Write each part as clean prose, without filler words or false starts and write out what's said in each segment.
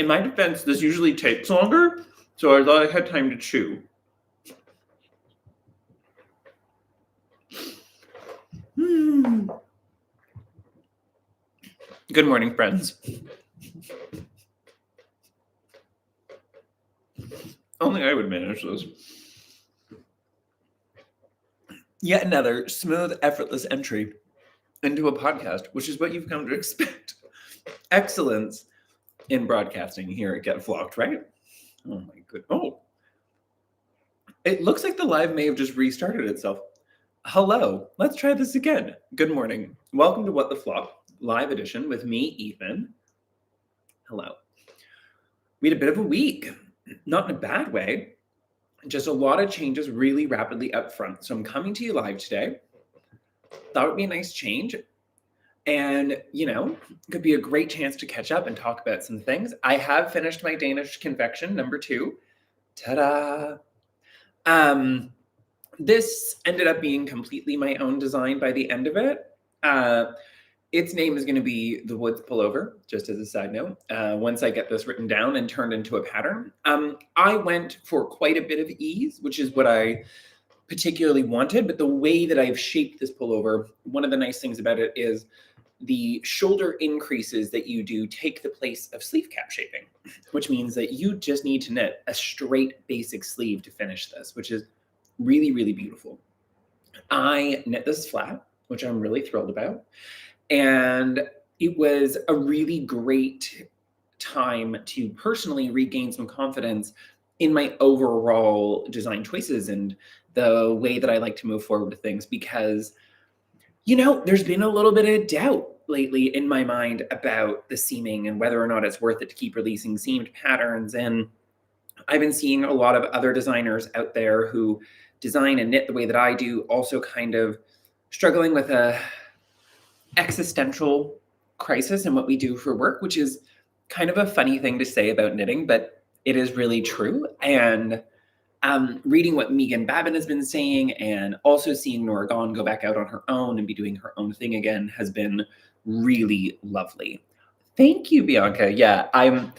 In my defense, this usually takes longer, so I thought I had time to chew. Good morning, friends. Only I would manage this. Yet another smooth, effortless entry into a podcast, which is what you've come to expect. Excellence in broadcasting here at Get Flocked, right? Oh my goodness. Oh. It looks like the live may have just restarted itself. Hello. Let's try this again. Good morning. Welcome to What the Flock live edition with me, Ethan. Hello. We had a bit of a week. Not in a bad way. Just a lot of changes really rapidly up front. So I'm coming to you live today. Thought it would be a nice change. And, could be a great chance to catch up and talk about some things. I have finished my Danish confection, number 2. Ta-da! This ended up being completely my own design by the end of it. Its name is going to be the Woods Pullover, just as a side note, once I get this written down and turned into a pattern. I went for quite a bit of ease, which is what I particularly wanted, but the way that I've shaped this pullover, one of the nice things about it is the shoulder increases that you do take the place of sleeve cap shaping, which means that you just need to knit a straight basic sleeve to finish this, which is really, really beautiful. I knit this flat, which I'm really thrilled about. And it was a really great time to personally regain some confidence in my overall design choices and the way that I like to move forward with things, because, there's been a little bit of doubt lately in my mind about the seaming and whether or not it's worth it to keep releasing seamed patterns. And I've been seeing a lot of other designers out there who design and knit the way that I do, also kind of struggling with a existential crisis in what we do for work, which is kind of a funny thing to say about knitting, but it is really true. And reading what Megan Babin has been saying and also seeing Nora Gaughan go back out on her own and be doing her own thing again has been really lovely. Thank you, Bianca. Yeah, I'm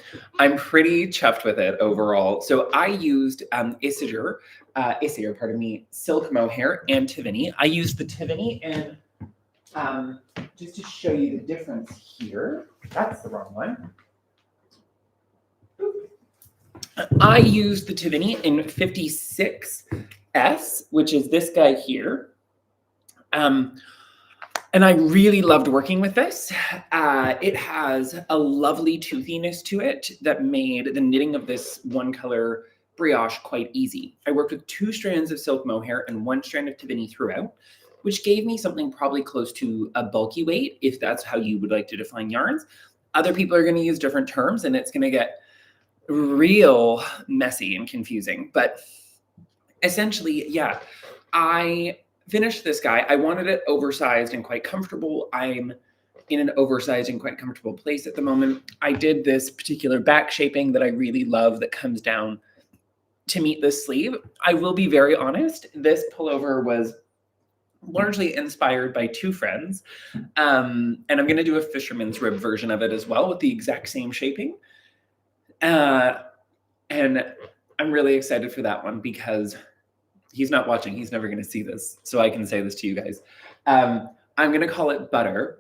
pretty chuffed with it overall. So I used Isager, silk mohair and Tivini. I used the Tivini, and just to show you the difference here, that's the wrong one. I used the Tivini in 56S, which is this guy here. And I really loved working with this. It has a lovely toothiness to it that made the knitting of this one color brioche quite easy. I worked with 2 strands of silk mohair and 1 strand of Tivini throughout, which gave me something probably close to a bulky weight, if that's how you would like to define yarns. Other people are going to use different terms, and it's going to get real messy and confusing. But essentially, yeah, I finished this guy. I wanted it oversized and quite comfortable. I'm in an oversized and quite comfortable place at the moment. I did this particular back shaping that I really love that comes down to meet this sleeve. I will be very honest, this pullover was largely inspired by 2 friends. And I'm going to do a fisherman's rib version of it as well with the exact same shaping. And I'm really excited for that one because he's not watching. He's never going to see this. So I can say this to you guys. I'm going to call it Butter,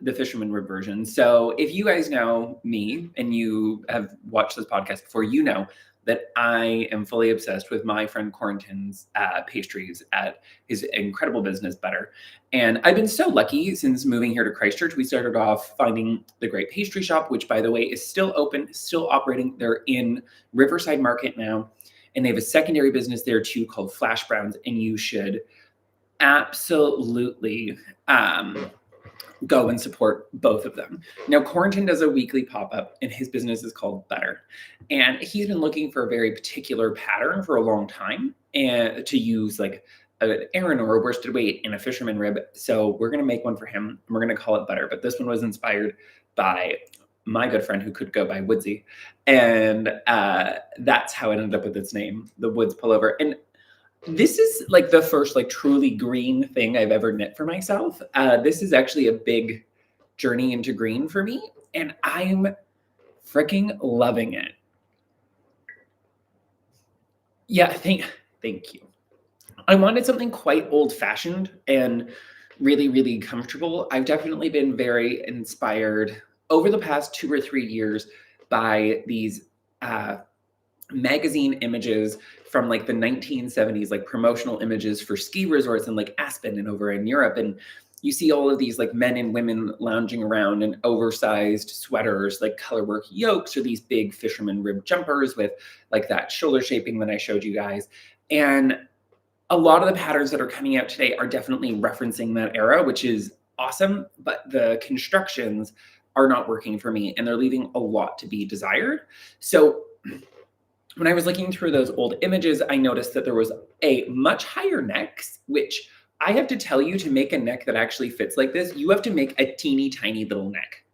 the fisherman rib version. So if you guys know me and you have watched this podcast before, you know that I am fully obsessed with my friend Corentin's pastries at his incredible business, Butter. And I've been so lucky since moving here to Christchurch. We started off finding the Great Pastry Shop, which, by the way, is still open, still operating. They're in Riverside Market now. And they have a secondary business there too called Flash Browns. And you should absolutely go and support both of them. Now, Corentin does a weekly pop-up and his business is called Butter. And he's been looking for a very particular pattern for a long time and to use like an Aran or a worsted weight in a fisherman rib. So we're going to make one for him and we're going to call it Butter. But this one was inspired by my good friend who could go by Woodsy. And that's how it ended up with its name, the Woods Pullover. And this is like the first like truly green thing I've ever knit for myself. This is actually a big journey into green for me. And I'm Freaking loving it. Yeah, thank you. I wanted something quite old-fashioned and really, really comfortable. I've definitely been very inspired over the past 2 or 3 years by these, magazine images from, like, the 1970s, like, promotional images for ski resorts in, like, Aspen and over in Europe, and you see all of these, like, men and women lounging around in oversized sweaters, like, colorwork yokes or these big fisherman rib jumpers with, like, that shoulder shaping that I showed you guys, and a lot of the patterns that are coming out today are definitely referencing that era, which is awesome, but the constructions are not working for me, and they're leaving a lot to be desired. So when I was looking through those old images, I noticed that there was a much higher neck, which I have to tell you, to make a neck that actually fits like this, you have to make a teeny tiny little neck,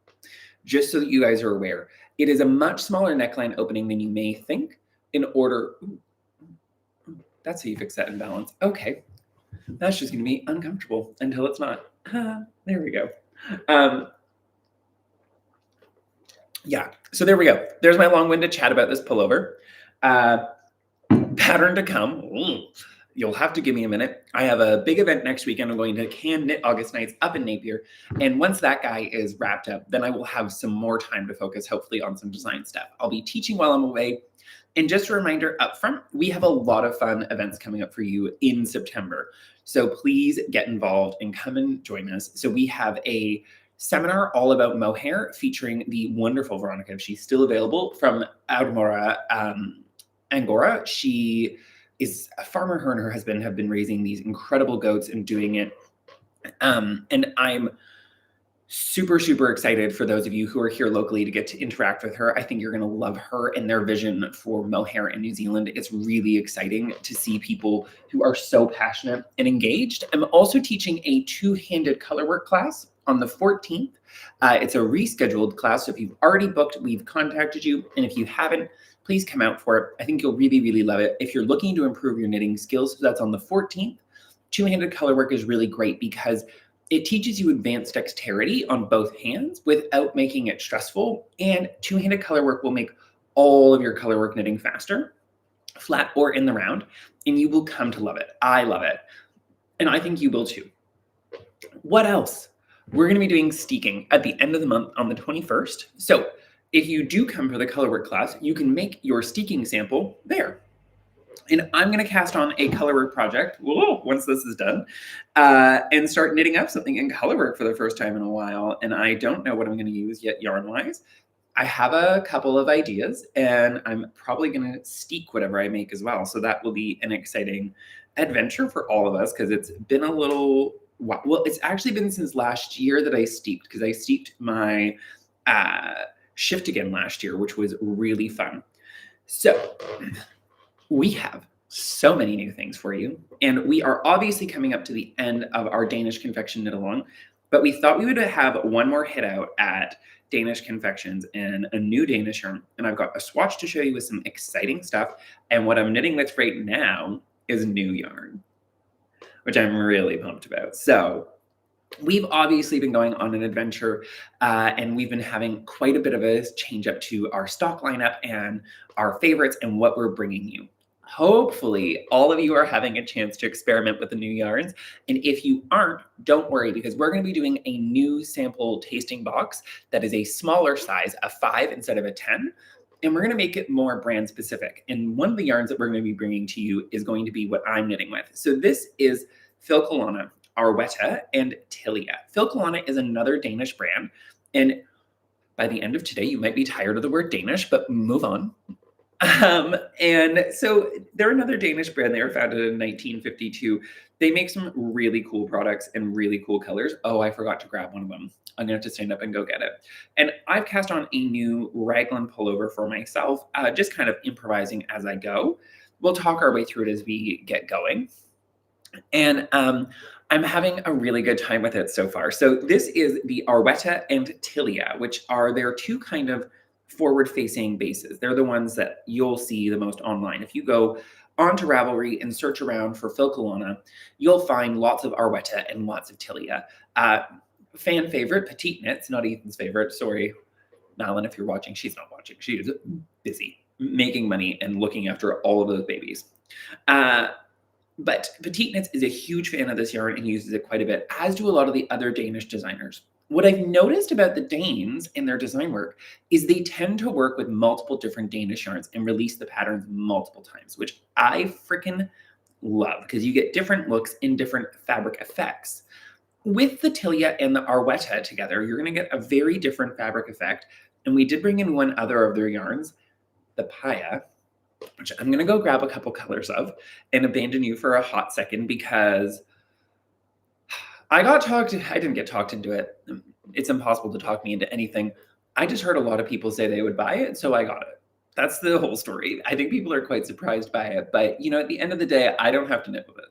just so that you guys are aware. It is a much smaller neckline opening than you may think in order. That's how you fix that imbalance. Okay, that's just gonna be uncomfortable until it's not. There we go. Yeah, so there we go. There's my long-winded chat about this pullover. Pattern to come. You'll have to give me a minute. I have a big event next weekend. I'm going to Can Knit August Nights up in Napier. And once that guy is wrapped up, then I will have some more time to focus, hopefully, on some design stuff. I'll be teaching while I'm away. And just a reminder up front, we have a lot of fun events coming up for you in September. So please get involved and come and join us. So we have a seminar all about mohair featuring the wonderful Veronica, if she's still available, from Audemora, Angora. She is a farmer. Her and her husband have been raising these incredible goats and doing it. And I'm super, super excited for those of you who are here locally to get to interact with her. I think you're going to love her and their vision for mohair in New Zealand. It's really exciting to see people who are so passionate and engaged. I'm also teaching a two-handed colorwork class on the 14th. It's a rescheduled class, so if you've already booked, we've contacted you, and if you haven't, please come out for it. I think you'll really, really love it. If you're looking to improve your knitting skills, so that's on the 14th. Two-handed colorwork is really great because it teaches you advanced dexterity on both hands without making it stressful, and two-handed colorwork will make all of your colorwork knitting faster, flat or in the round, and you will come to love it. I love it, and I think you will too. What else? We're going to be doing steeking at the end of the month on the 21st. So if you do come for the colorwork class, you can make your steeking sample there. And I'm going to cast on a colorwork project once this is done and start knitting up something in colorwork for the first time in a while. And I don't know what I'm going to use yet yarn-wise. I have a couple of ideas, and I'm probably going to steek whatever I make as well. So that will be an exciting adventure for all of us, because it's been a little, well, it's actually been since last year that I steeped, because I steeped my shift again last year, which was really fun. So we have so many new things for you, and we are obviously coming up to the end of our Danish Confection Knit Along, but we thought we would have one more hit out at Danish Confections and a new Danish yarn. And I've got a swatch to show you with some exciting stuff. And what I'm knitting with right now is new yarn, which I'm really pumped about. So we've obviously been going on an adventure, and we've been having quite a bit of a change up to our stock lineup and our favorites and what we're bringing you. Hopefully, all of you are having a chance to experiment with the new yarns. And if you aren't, don't worry, because we're going to be doing a new sample tasting box that is a smaller size, a 5 instead of a 10. And we're going to make it more brand specific. And one of the yarns that we're going to be bringing to you is going to be what I'm knitting with. So this is Filcolana, Arwetta, and Tilia. Filcolana is another Danish brand. And by the end of today, you might be tired of the word Danish, but move on. And so they're another Danish brand. They were founded in 1952. They make some really cool products and really cool colors. Oh, I forgot to grab one of them. I'm going to have to stand up and go get it. And I've cast on a new raglan pullover for myself, just kind of improvising as I go. We'll talk our way through it as we get going. And I'm having a really good time with it so far. So this is the Arwetta and Tilia, which are their two kind of forward-facing bases. They're the ones that you'll see the most online. If you go onto Ravelry and search around for Filcolana, you'll find lots of Arwetta and lots of Tilia. Fan favorite, petite knits, not Ethan's favorite, sorry, Malin, if you're watching, she's not watching. She is busy making money and looking after all of those babies. But Petite Knits is a huge fan of this yarn and uses it quite a bit, as do a lot of the other Danish designers. What I've noticed about the Danes in their design work is they tend to work with multiple different Danish yarns and release the patterns multiple times, which I freaking love because you get different looks in different fabric effects. With the Tilia and the Arwetta together, you're going to get a very different fabric effect. And we did bring in one other of their yarns, the Paya, which I'm going to go grab a couple colors of and abandon you for a hot second because I didn't get talked into it. It's impossible to talk me into anything. I just heard a lot of people say they would buy it, so I got it. That's the whole story. I think people are quite surprised by it, but you know, at the end of the day, I don't have to knit with it.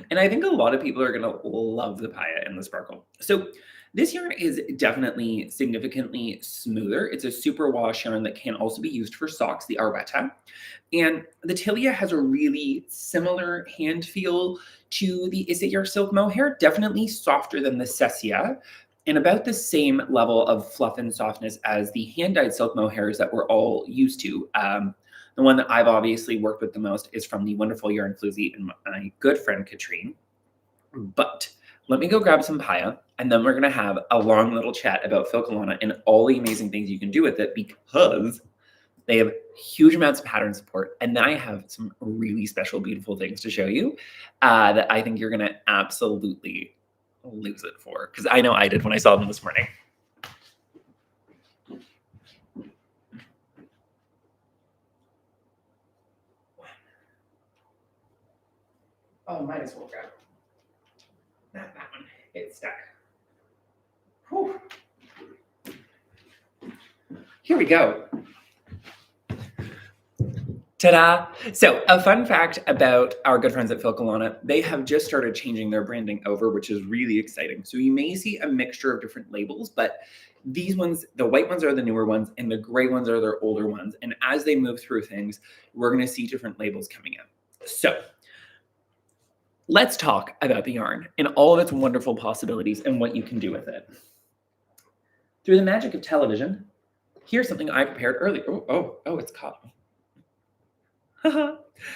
And I think a lot of people are going to love the Paya and the Sparkle. So this yarn is definitely significantly smoother. It's a super wash yarn that can also be used for socks, the Arwetta. And the Tilia has a really similar hand feel to the Isager silk mohair, definitely softer than the Cessia, and about the same level of fluff and softness as the hand-dyed silk mohairs that we're all used to. The one that I've obviously worked with the most is from the wonderful Yarn Floozy and my good friend Katrine. But let me go grab some Paya, and then we're going to have a long little chat about Filcolana and all the amazing things you can do with it because they have huge amounts of pattern support. And then I have some really special, beautiful things to show you that I think you're going to absolutely lose it for, because I know I did when I saw them this morning. Oh, might as well grab not that one. It's stuck. Whew. Here we go. Ta-da! So a fun fact about our good friends at Filcolana, they have just started changing their branding over, which is really exciting. So you may see a mixture of different labels, but these ones, the white ones are the newer ones and the gray ones are their older ones. And as they move through things, we're going to see different labels coming in. So let's talk about the yarn and all of its wonderful possibilities and what you can do with it. Through the magic of television, here's something I prepared earlier. Oh, it's caught me.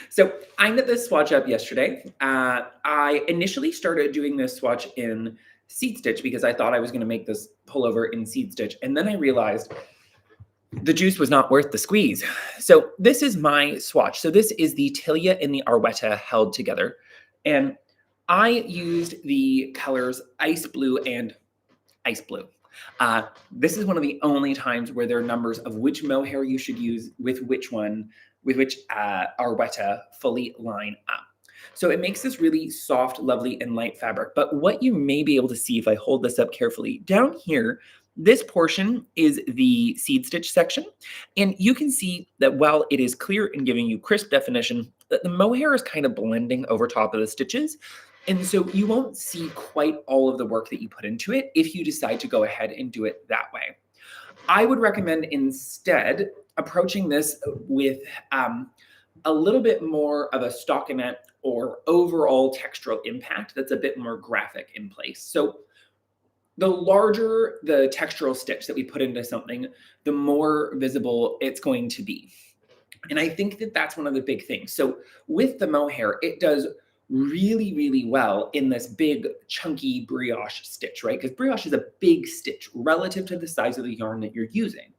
So I knit this swatch up yesterday. I initially started doing this swatch in seed stitch because I thought I was going to make this pullover in seed stitch. And then I realized the juice was not worth the squeeze. So this is my swatch. So this is the Tilia and the Arwetta held together. And I used the colors Ice Blue and Ice Blue. This is one of the only times where there are numbers of which mohair you should use with which one, with which Arwetta fully line up. So it makes this really soft, lovely, and light fabric. But what you may be able to see if I hold this up carefully, down here, this portion is the seed stitch section. And you can see that while it is clear and giving you crisp definition, that the mohair is kind of blending over top of the stitches. And so you won't see quite all of the work that you put into it if you decide to go ahead and do it that way. I would recommend instead approaching this with a little bit more of a stockinette or overall textural impact that's a bit more graphic in place. So the larger the textural stitch that we put into something, the more visible it's going to be. And I think that that's one of the big things. So with the mohair, it does really, really well in this big chunky brioche stitch, right? Because brioche is a big stitch relative to the size of the yarn that you're using.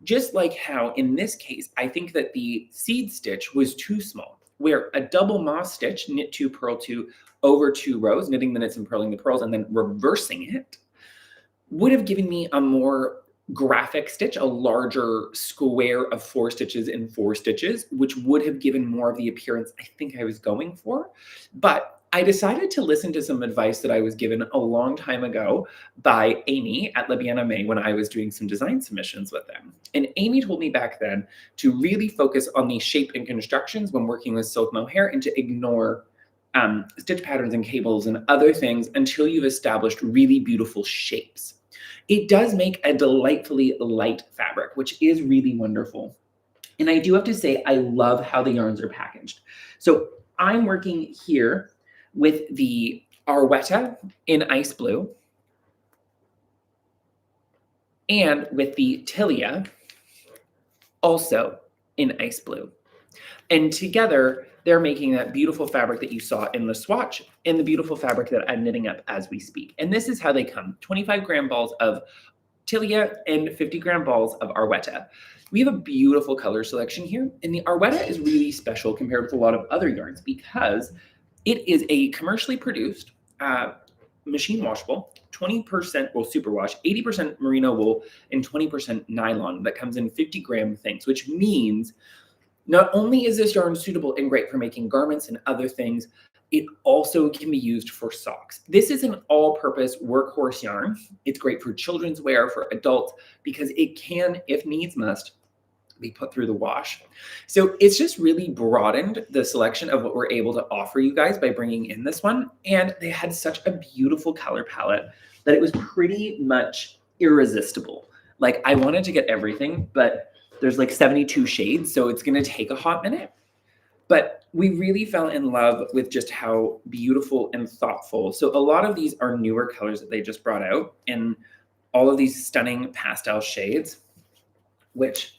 Just like how in this case, I think that the seed stitch was too small, where a double moss stitch, knit 2, purl 2, over 2 rows, knitting the knits and purling the purls, and then reversing it, would have given me a more graphic stitch, a larger square of 4 stitches in 4 stitches, which would have given more of the appearance I think I was going for. But I decided to listen to some advice that I was given a long time ago by Amy at La Bien Aimée when I was doing some design submissions with them. And Amy told me back then to really focus on the shape and constructions when working with silk mohair and to ignore stitch patterns and cables and other things until you've established really beautiful shapes. It does make a delightfully light fabric, which is really wonderful. And I do have to say, I love how the yarns are packaged. So I'm working here with the Arwetta in Ice Blue. and with the tilia, also in ice blue. And together, they're making that beautiful fabric that you saw in the swatch and the beautiful fabric that I'm knitting up as we speak. And this is how they come: 25-gram balls of tilia and 50-gram balls of arwetta. We have a beautiful color selection here, and the arwetta is really special compared with a lot of other yarns because it is a commercially produced, machine washable, 20% wool superwash, 80% merino wool, and 20% nylon that comes in 50-gram things, which means not only is this yarn suitable and great for making garments and other things, it also can be used for socks. This is an all-purpose workhorse yarn. It's great for children's wear, for adults, because it can, if needs must, be put through the wash. So it's just really broadened the selection of what we're able to offer you guys by bringing in this one. And they had such a beautiful color palette that it was pretty much irresistible. Like, I wanted to get everything, but there's like 72 shades, so it's going to take a hot minute. But we really fell in love with just how beautiful and thoughtful. So a lot of these are newer colors that they just brought out in all of these stunning pastel shades, which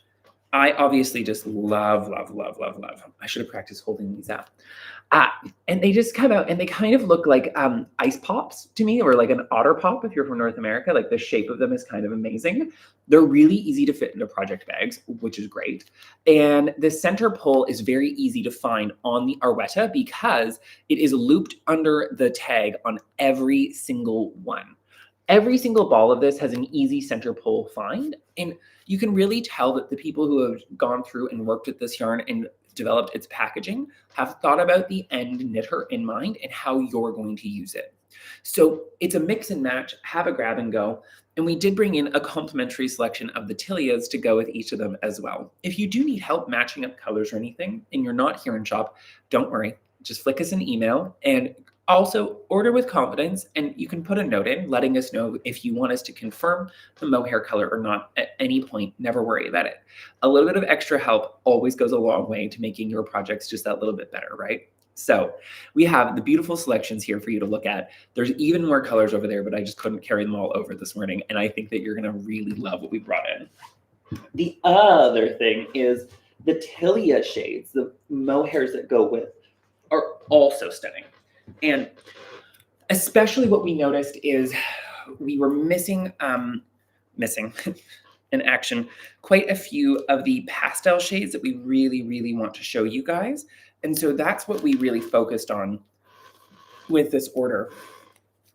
I obviously just love, love, love, love, love. I should have practiced holding these up. And they just come out and they kind of look like ice pops to me, or like an otter pop if you're from North America. Like, the shape of them is kind of amazing. They're really easy to fit into project bags, which is great. And the center pull is very easy to find on the arwetta because it is looped under the tag on every single one. Every single ball of this has an easy center pull find. And you can really tell that the people who have gone through and worked with this yarn and developed its packaging have thought about the end knitter in mind and how you're going to use it. So it's a mix and match, have a grab and go. And we did bring in a complimentary selection of the tilias to go with each of them as well. If you do need help matching up colors or anything and you're not here in shop, don't worry. Just flick us an email and also order with confidence, and you can put a note in letting us know if you want us to confirm the mohair color or not at any point. Never worry about it. A little bit of extra help always goes a long way to making your projects just that little bit better, right? So we have the beautiful selections here for you to look at. There's even more colors over there, but I just couldn't carry them all over this morning, and I think that you're going to really love what we brought in. The other thing is the tilia shades, the mohairs that go with, are also stunning. And especially what we noticed is we were missing in action quite a few of the pastel shades that we really, really want to show you guys. And so that's what we really focused on with this order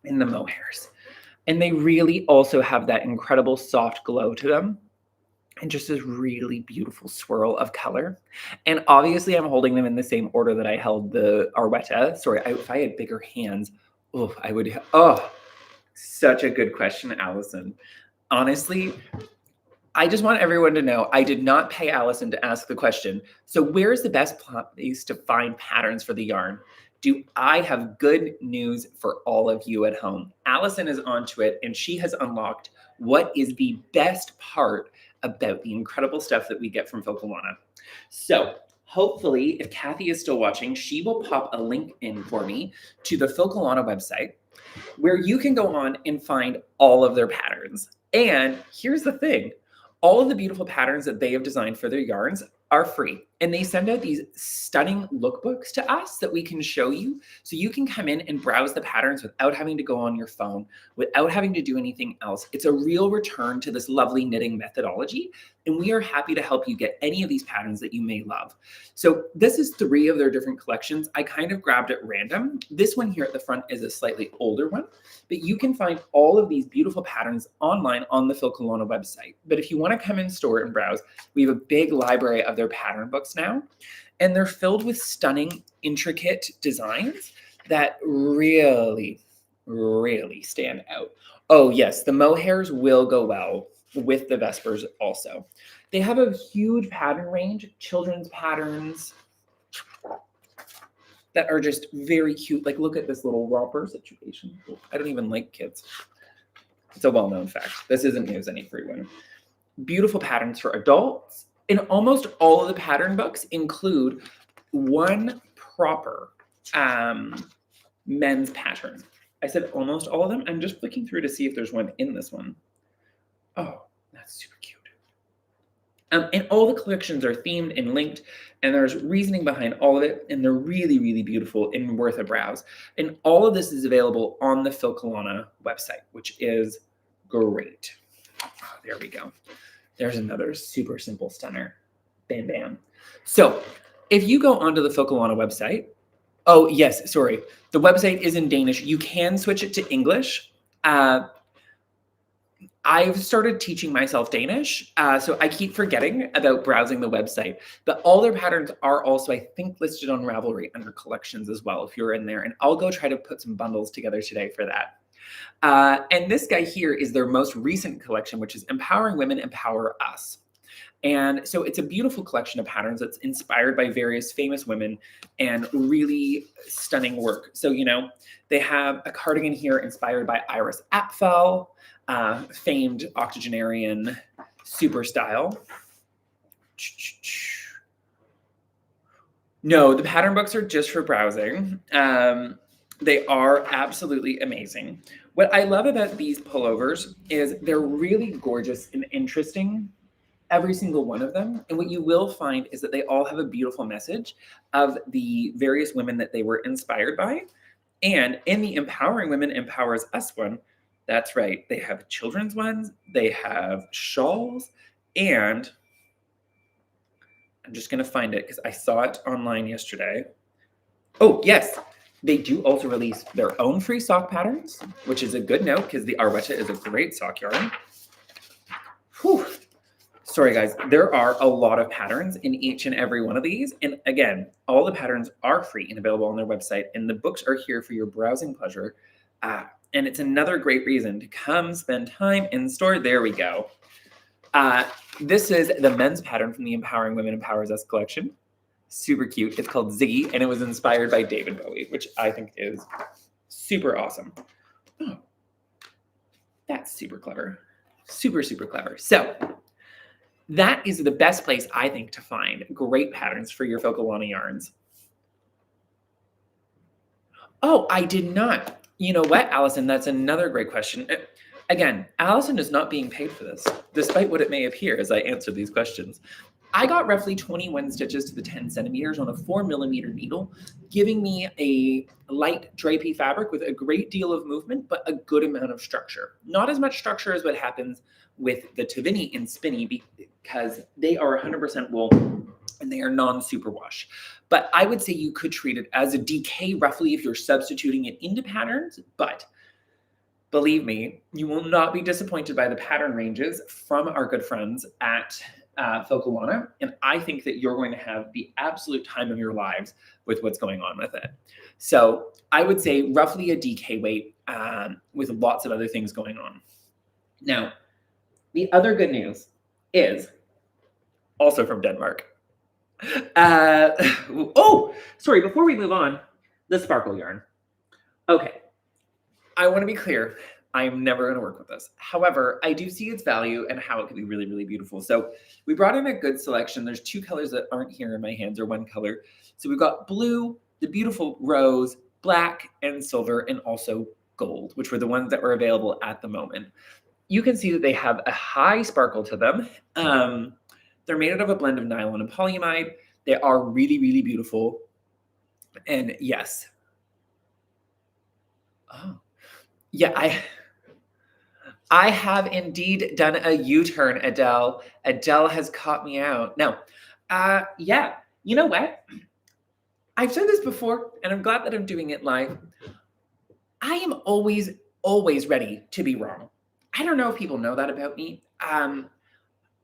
in the mohairs. And they really also have that incredible soft glow to them, and just this really beautiful swirl of color. And obviously I'm holding them in the same order that I held the arwetta. Sorry, if I had bigger hands, I would, such a good question, Allison. Honestly, I just want everyone to know I did not pay Allison to ask the question. So where's the best place to find patterns for the yarn? Do I have good news for all of you at home? Allison is onto it, and she has unlocked what is the best part about the incredible stuff that we get from Filcolana. So hopefully, if Kathy is still watching, she will pop a link in for me to the Filcolana website where you can go on and find all of their patterns. And here's the thing. All of the beautiful patterns that they have designed for their yarns are free. And they send out these stunning lookbooks to us that we can show you. So you can come in and browse the patterns without having to go on your phone, without having to do anything else. It's a real return to this lovely knitting methodology. And we are happy to help you get any of these patterns that you may love. So this is 3 of their different collections. I kind of grabbed at random. This one here at the front is a slightly older one, but you can find all of these beautiful patterns online on the Filcolana website. But if you want to come in store and browse, we have a big library of their pattern books now, and they're filled with stunning, intricate designs that really, really stand out. Oh yes, the mohairs will go well with the Vespers also. They have a huge pattern range, children's patterns that are just very cute. Like, look at this little romper situation. I don't even like kids. It's a well-known fact. This isn't news any for everyone. Beautiful patterns for adults. And almost all of the pattern books include one proper men's pattern. I said almost all of them. I'm just flicking through to see if there's one in this one. Oh, super cute. And all the collections are themed and linked, and there's reasoning behind all of it, and they're really, really beautiful and worth a browse. And all of this is available on the Filcolana website, which is great. Oh, there we go. There's another super simple stunner. Bam, bam. So if you go onto the Filcolana website, oh, yes, sorry. The website is in Danish. You can switch it to English. I've started teaching myself Danish, so I keep forgetting about browsing the website. But all their patterns are also, I think, listed on Ravelry under collections as well, if you're in there. And I'll go try to put some bundles together today for that. And this guy here is their most recent collection, which is Empowering Women, Empower Us. And so it's a beautiful collection of patterns that's inspired by various famous women and really stunning work. So, you know, they have a cardigan here inspired by Iris Apfel, famed octogenarian super style. No, the pattern books are just for browsing. They are absolutely amazing. What I love about these pullovers is they're really gorgeous and interesting, every single one of them. And what you will find is that they all have a beautiful message of the various women that they were inspired by. And in the Empowering Women Empowers Us one, that's right, they have children's ones, they have shawls, and I'm just going to find it because I saw it online yesterday. Oh, yes, they do also release their own free sock patterns, which is a good note because the Arwetta is a great sock yarn. Whew. Sorry, guys, there are a lot of patterns in each and every one of these. And again, all the patterns are free and available on their website, and the books are here for your browsing pleasure. And it's another great reason to come spend time in store. There we go. This is the men's pattern from the Empowering Women Empowers Us collection. Super cute. It's called Ziggy, and it was inspired by David Bowie, which I think is super awesome. Oh, that's super clever. Super, super clever. So that is the best place, I think, to find great patterns for your Filcolana yarns. Oh, I did not. You know what, Allison? That's another great question. Again, Allison is not being paid for this, despite what it may appear as I answer these questions. I got roughly 21 stitches to the 10 centimeters on a 4mm needle, giving me a light drapey fabric with a great deal of movement, but a good amount of structure. Not as much structure as what happens with the Tavini and Spinny because they are 100% wool and they are non-superwash. But I would say you could treat it as a DK roughly if you're substituting it into patterns, but believe me, you will not be disappointed by the pattern ranges from our good friends at Filcolana, and I think that you're going to have the absolute time of your lives with what's going on with it. So I would say roughly a DK weight with lots of other things going on. Now, the other good news is also from Denmark. Oh, sorry, before we move on, the sparkle yarn. Okay, I want to be clear. I'm never going to work with this. However, I do see its value and how it could be really, really beautiful. So we brought in a good selection. There's two colors that aren't here in my hands, or one color. So we've got blue, the beautiful rose, black, and silver, and also gold, which were the ones that were available at the moment. You can see that they have a high sparkle to them. They're made out of a blend of nylon and polyamide. They are really, really beautiful. And yes. Oh, yeah, I have indeed done a U-turn, Adele. Adele has caught me out. Now, yeah, you know what? I've said this before, and I'm glad that I'm doing it live. I am always, always ready to be wrong. I don't know if people know that about me.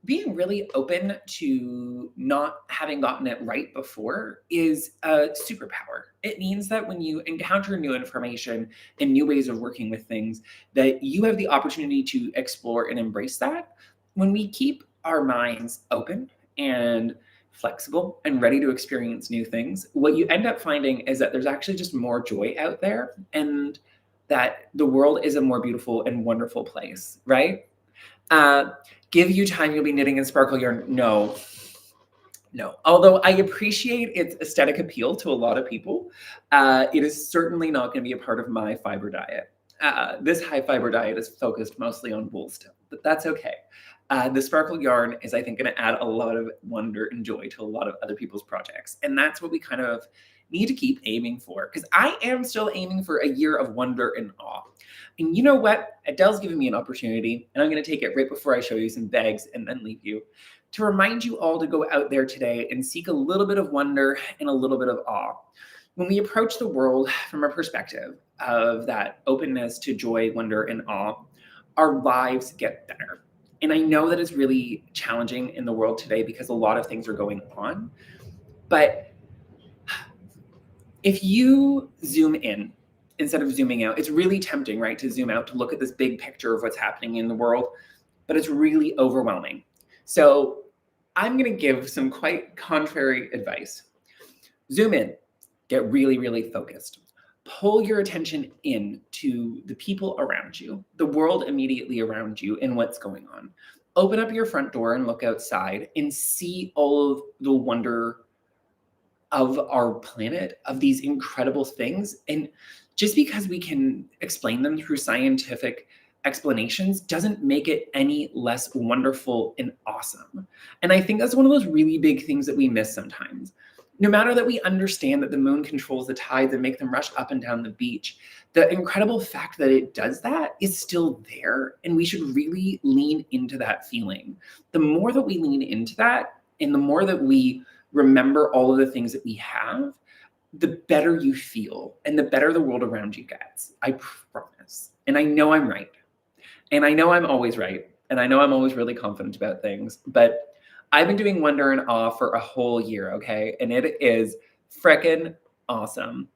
Being really open to not having gotten it right before is a superpower. It means that when you encounter new information and new ways of working with things, that you have the opportunity to explore and embrace that. When we keep our minds open and flexible and ready to experience new things, what you end up finding is that there's actually just more joy out there, and that the world is a more beautiful and wonderful place, right? Give you time, you'll be knitting and sparkle yarn. No. Although I appreciate its aesthetic appeal to a lot of people, it is certainly not going to be a part of my fiber diet. This high fiber diet is focused mostly on wool still, but that's okay. The sparkle yarn is, I think, going to add a lot of wonder and joy to a lot of other people's projects. And that's what we kind of need to keep aiming for, because I am still aiming for a year of wonder and awe. And you know what? Adele's giving me an opportunity, and I'm going to take it right before I show you some bags and then leave you, to remind you all to go out there today and seek a little bit of wonder and a little bit of awe. When we approach the world from a perspective of that openness to joy, wonder, and awe, our lives get better. And I know that it's really challenging in the world today because a lot of things are going on. But if you zoom in instead of zooming out, it's really tempting, right, to zoom out to look at this big picture of what's happening in the world, but it's really overwhelming. So I'm going to give some quite contrary advice. Zoom in, get really, really focused. Pull your attention in to the people around you, the world immediately around you, and what's going on. Open up your front door and look outside and see all of the wonder of our planet, of these incredible things. And just because we can explain them through scientific explanations doesn't make it any less wonderful and awesome. And I think that's one of those really big things that we miss sometimes. No matter that we understand that the moon controls the tides and make them rush up and down the beach, the incredible fact that it does that is still there, and we should really lean into that feeling. The more that we lean into that, and the more that we remember all of the things that we have, the better you feel, and the better the world around you gets. I promise. And I know I'm right. And I know I'm always right. And I know I'm always really confident about things, but I've been doing wonder and awe for a whole year, okay? And it is frickin' awesome.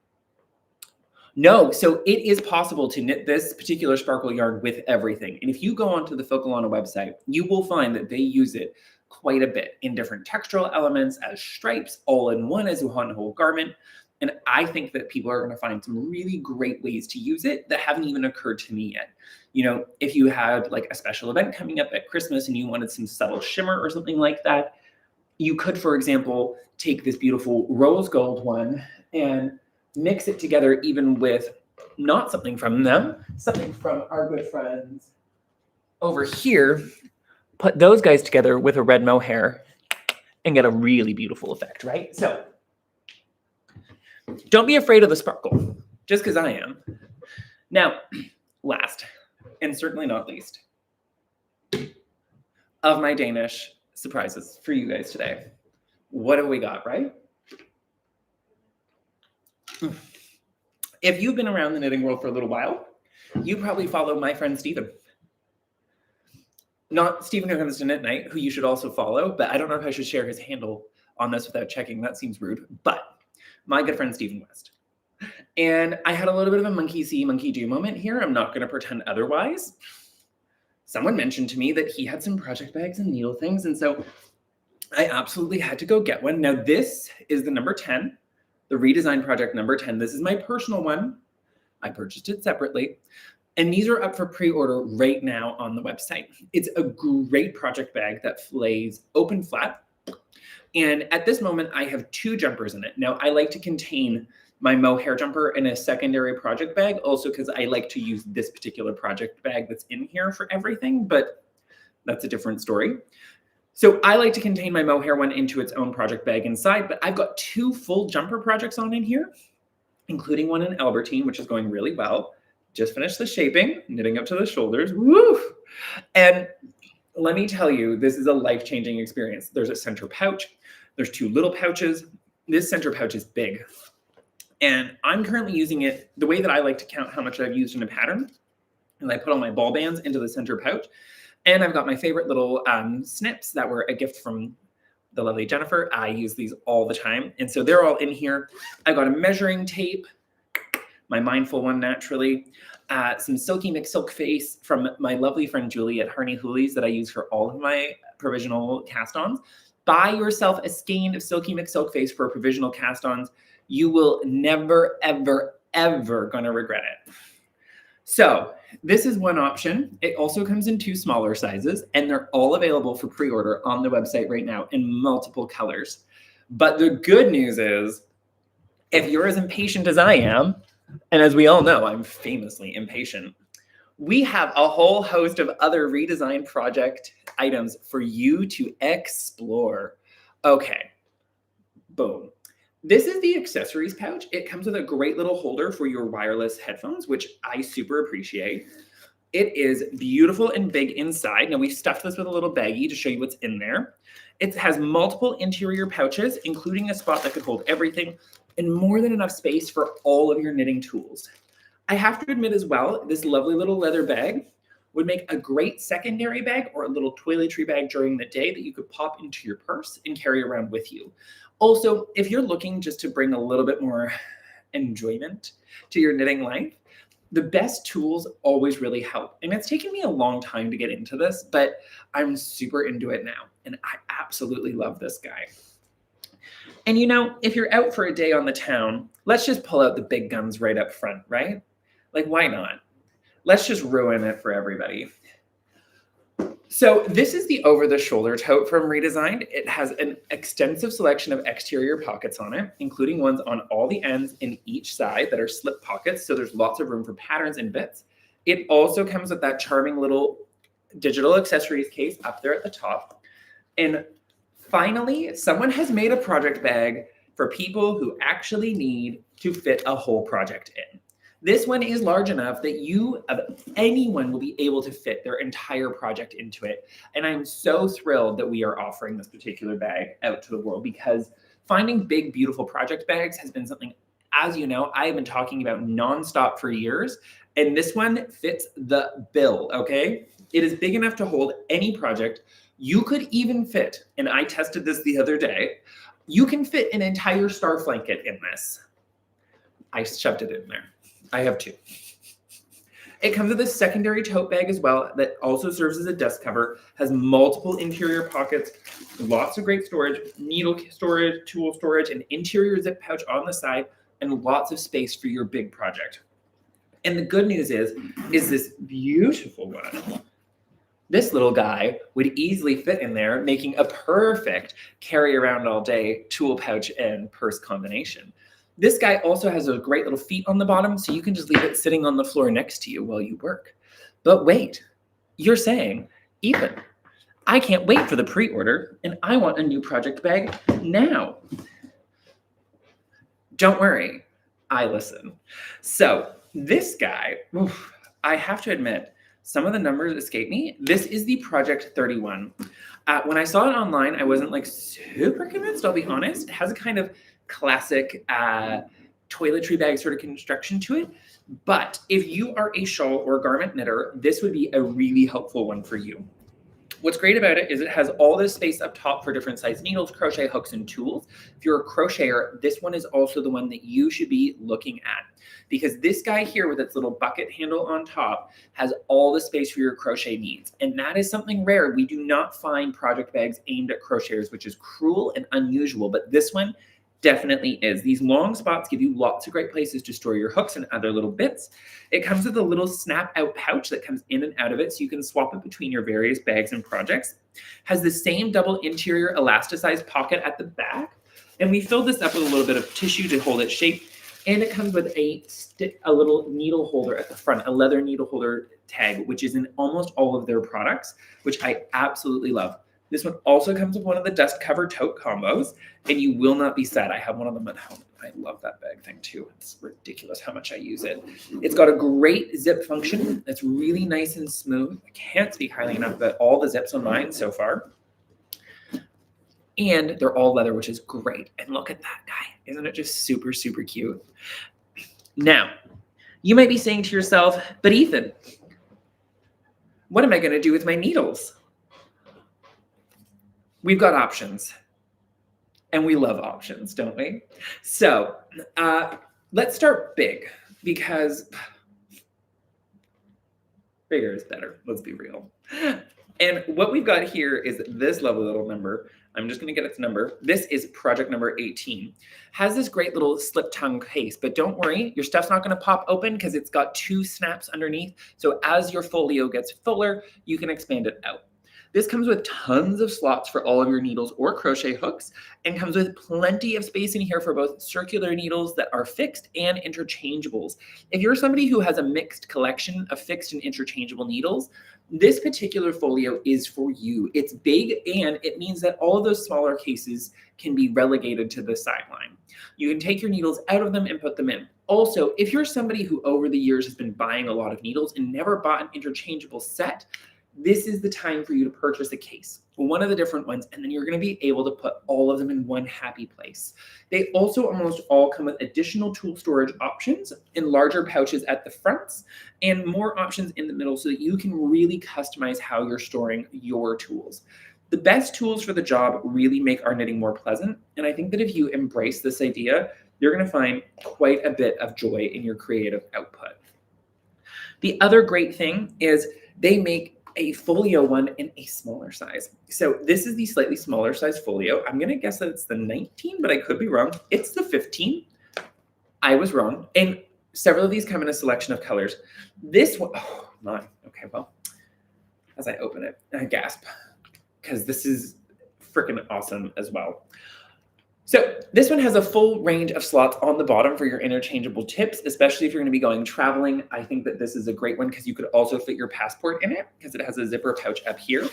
No, so it is possible to knit this particular sparkle yarn with everything. And if you go onto the Filcolana website, you will find that they use it quite a bit in different textural elements, as stripes, all in one, as one whole garment. And I think that people are going to find some really great ways to use it that haven't even occurred to me yet. You know, if you had like a special event coming up at Christmas and you wanted some subtle shimmer or something like that, you could, for example, take this beautiful rose gold one and mix it together even with not something from them, something from our good friends over here. Put those guys together with a red mohair and get a really beautiful effect, right? So don't be afraid of the sparkle, just because I am. Now, last, and certainly not least, of my Danish surprises for you guys today. What have we got, right? If you've been around the knitting world for a little while, you probably follow my friend Stephen. Not Stephen who comes to Knit Night, who you should also follow, but I don't know if I should share his handle on this without checking. That seems rude, but my good friend Stephen West. And I had a little bit of a monkey see, monkey do moment here. I'm not going to pretend otherwise. Someone mentioned to me that he had some project bags and needle things, and so I absolutely had to go get one. Now, this is the number 10, the redesign project number 10. This is my personal one. I purchased it separately. And these are up for pre-order right now on the website. It's a great project bag that lays open flat. And at this moment, I have 2 jumpers in it. Now, I like to contain my mohair jumper in a secondary project bag, also because I like to use this particular project bag that's in here for everything, but that's a different story. So I like to contain my mohair one into its own project bag inside, but I've got 2 full jumper projects on in here, including one in Albertine, which is going really well. Just finished the shaping, knitting up to the shoulders. Woo! And let me tell you, this is a life-changing experience. There's a center pouch. There's 2 little pouches. This center pouch is big. And I'm currently using it the way that I like to count how much I've used in a pattern. And I put all my ball bands into the center pouch. And I've got my favorite little snips that were a gift from the lovely Jennifer. I use these all the time. And so they're all in here. I've got a measuring tape, my mindful one naturally, some Silky McSilk Face from my lovely friend Julie at Harney Hoolies that I use for all of my provisional cast-ons. Buy yourself a skein of Silky McSilk Face for provisional cast-ons. You will never, ever, ever gonna regret it. So this is one option. It also comes in 2 smaller sizes, and they're all available for pre-order on the website right now in multiple colors. But the good news is, if you're as impatient as I am, and as we all know, I'm famously impatient, we have a whole host of other redesign project items for you to explore. Okay, boom. This is the accessories pouch. It comes with a great little holder for your wireless headphones, which I super appreciate. It is beautiful and big inside. Now, we stuffed this with a little baggie to show you what's in there. It has multiple interior pouches, including a spot that could hold everything and more than enough space for all of your knitting tools. I have to admit as well, this lovely little leather bag would make a great secondary bag or a little toiletry bag during the day that you could pop into your purse and carry around with you. Also, if you're looking just to bring a little bit more enjoyment to your knitting life, the best tools always really help. And it's taken me a long time to get into this, but I'm super into it now. And I absolutely love this guy. And you know, if you're out for a day on the town, let's just pull out the big guns right up front, right? Like, why not? Let's just ruin it for everybody. So this is the over-the-shoulder tote from Redesigned. It has an extensive selection of exterior pockets on it, including ones on all the ends in each side that are slip pockets, so there's lots of room for patterns and bits. It also comes with that charming little digital accessories case up there at the top. And finally, someone has made a project bag for people who actually need to fit a whole project in. This one is large enough that anyone will be able to fit their entire project into it. And I'm so thrilled that we are offering this particular bag out to the world, because finding big, beautiful project bags has been something, as you know, I have been talking about nonstop for years. And this one fits the bill, okay? It is big enough to hold any project. You could even fit, and I tested this the other day, you can fit an entire star blanket in this. I shoved it in there. I have two. It comes with a secondary tote bag as well that also serves as a desk cover, has multiple interior pockets, lots of great storage, needle storage, tool storage, an interior zip pouch on the side, and lots of space for your big project. And the good news is this beautiful one. This little guy would easily fit in there, making a perfect carry around all day tool pouch and purse combination. This guy also has a great little feet on the bottom, so you can just leave it sitting on the floor next to you while you work. But wait, you're saying, Ethan, I can't wait for the pre-order, and I want a new project bag now. Don't worry, I listen. So this guy, I have to admit, some of the numbers escape me. This is the Project 31. When I saw it online, I wasn't like super convinced, I'll be honest. It has a kind of classic toiletry bag sort of construction to it. But if you are a shawl or garment knitter, this would be a really helpful one for you. What's great about it is it has all this space up top for different size needles, crochet hooks, and tools. If you're a crocheter, this one is also the one that you should be looking at, because this guy here with its little bucket handle on top has all the space for your crochet needs. And that is something rare. We do not find project bags aimed at crocheters, which is cruel and unusual, but this one definitely is. These long spots give you lots of great places to store your hooks and other little bits. It comes with a little snap out pouch that comes in and out of it, so you can swap it between your various bags and projects. Has the same double interior elasticized pocket at the back. And we filled this up with a little bit of tissue to hold its shape. And it comes with a little needle holder at the front, a leather needle holder tag, which is in almost all of their products, which I absolutely love. This one also comes with one of the desk cover tote combos, and you will not be sad. I have one of them at home. I love that bag thing too. It's ridiculous how much I use it. It's got a great zip function. It's really nice and smooth. I can't speak highly enough about all the zips on mine so far. And they're all leather, which is great. And look at that guy. Isn't it just super, super cute? Now, you might be saying to yourself, but Ethan, what am I going to do with my needles? We've got options, and we love options, don't we? So let's start big, because bigger is better. Let's be real. And what we've got here is this lovely little number. I'm just going to get its number. This is project number 18. Has this great little slip tongue case, but don't worry, your stuff's not going to pop open because it's got two snaps underneath. So as your folio gets fuller, you can expand it out. This comes with tons of slots for all of your needles or crochet hooks, and comes with plenty of space in here for both circular needles that are fixed and interchangeables. If you're somebody who has a mixed collection of fixed and interchangeable needles, this particular folio is for you. It's big, and it means that all of those smaller cases can be relegated to the sideline. You can take your needles out of them and put them in. Also, if you're somebody who over the years has been buying a lot of needles and never bought an interchangeable set, this is the time for you to purchase a case, one of the different ones, and then you're going to be able to put all of them in one happy place. They also almost all come with additional tool storage options in larger pouches at the fronts and more options in the middle so that you can really customize how you're storing your tools. The best tools for the job really make our knitting more pleasant, and I think that if you embrace this idea, you're going to find quite a bit of joy in your creative output. The other great thing is they make a folio one in a smaller size. So this is the slightly smaller size folio. I'm going to guess that it's the 19, but I could be wrong. It's the 15. I was wrong. And several of these come in a selection of colors. This one, oh my, okay, well, as I open it, I gasp because this is freaking awesome as well. So this one has a full range of slots on the bottom for your interchangeable tips, especially if you're going to be going traveling. I think that this is a great one because you could also fit your passport in it because it has a zipper pouch up here,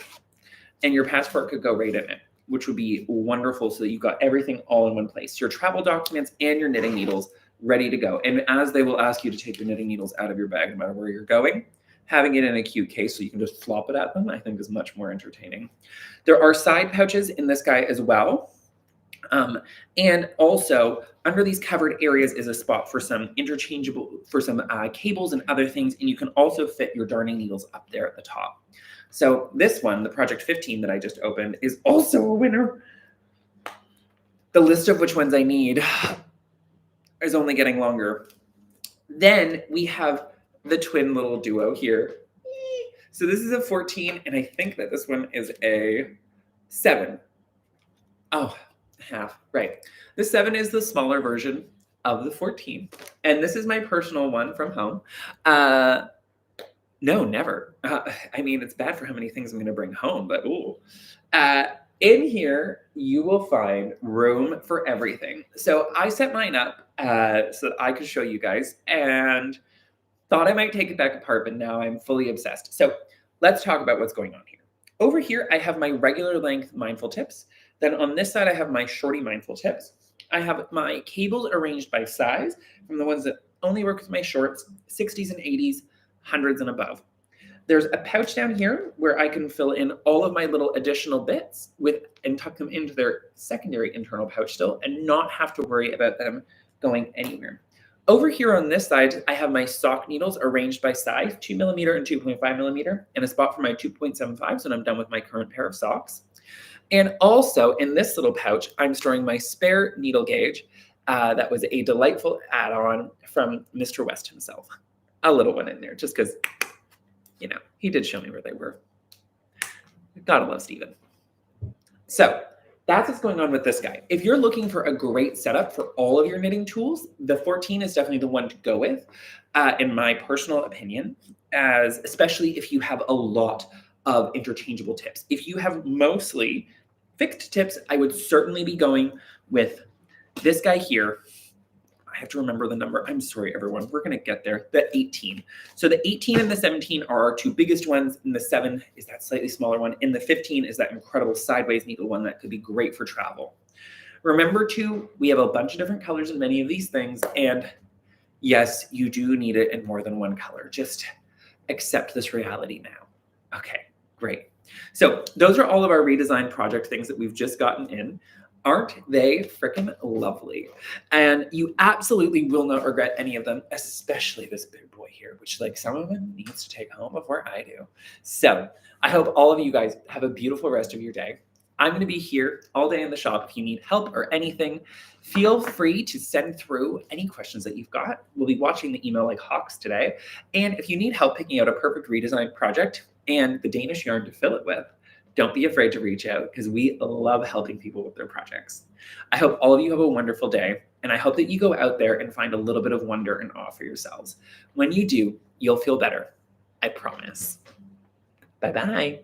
and your passport could go right in it, which would be wonderful so that you've got everything all in one place. Your travel documents and your knitting needles ready to go. And as they will ask you to take your knitting needles out of your bag no matter where you're going, having it in a cute case so you can just flop it at them, I think is much more entertaining. There are side pouches in this guy as well. And also under these covered areas is a spot for some interchangeable, for some cables and other things. And you can also fit your darning needles up there at the top. So this one, the Project 15 that I just opened, is also a winner. The list of which ones I need is only getting longer. Then we have the twin little duo here. So this is a 14, and I think that this one is a 7. Oh, half, right. The 7 is the smaller version of the 14. And this is my personal one from home. No, never. I mean, it's bad for how many things I'm going to bring home, but ooh. In here, you will find room for everything. So I set mine up so that I could show you guys, and thought I might take it back apart, but now I'm fully obsessed. So let's talk about what's going on here. Over here, I have my regular length mindful tips. Then on this side, I have my shorty mindful tips. I have my cables arranged by size from the ones that only work with my shorts, 60s and 80s, 100s and above. There's a pouch down here where I can fill in all of my little additional bits and tuck them into their secondary internal pouch still and not have to worry about them going anywhere. Over here on this side, I have my sock needles arranged by size, 2mm and 2.5mm, and a spot for my 2.75s when I'm done with my current pair of socks. And also in this little pouch, I'm storing my spare needle gauge. That was a delightful add-on from Mr. West himself. A little one in there, just because, you know, he did show me where they were. Gotta love Steven. So that's what's going on with this guy. If you're looking for a great setup for all of your knitting tools, the 14 is definitely the one to go with, in my personal opinion, especially if you have a lot of interchangeable tips. If you have mostly fixed tips, I would certainly be going with this guy here. I have to remember the number. I'm sorry, everyone. We're going to get there. The 18. So the 18 and the 17 are our two biggest ones, and the 7 is that slightly smaller one, and the 15 is that incredible sideways needle one that could be great for travel. Remember, too, we have a bunch of different colors in many of these things, and yes, you do need it in more than one color. Just accept this reality now. Okay. Great. So those are all of our redesign project things that we've just gotten in. Aren't they freaking lovely? And you absolutely will not regret any of them, especially this big boy here, which like some of them needs to take home before I do. So I hope all of you guys have a beautiful rest of your day. I'm going to be here all day in the shop. If you need help or anything, feel free to send through any questions that you've got. We'll be watching the email like hawks today. And if you need help picking out a perfect redesign project and the Danish yarn to fill it with, don't be afraid to reach out because we love helping people with their projects. I hope all of you have a wonderful day, and I hope that you go out there and find a little bit of wonder and awe for yourselves. When you do, you'll feel better. I promise. Bye-bye.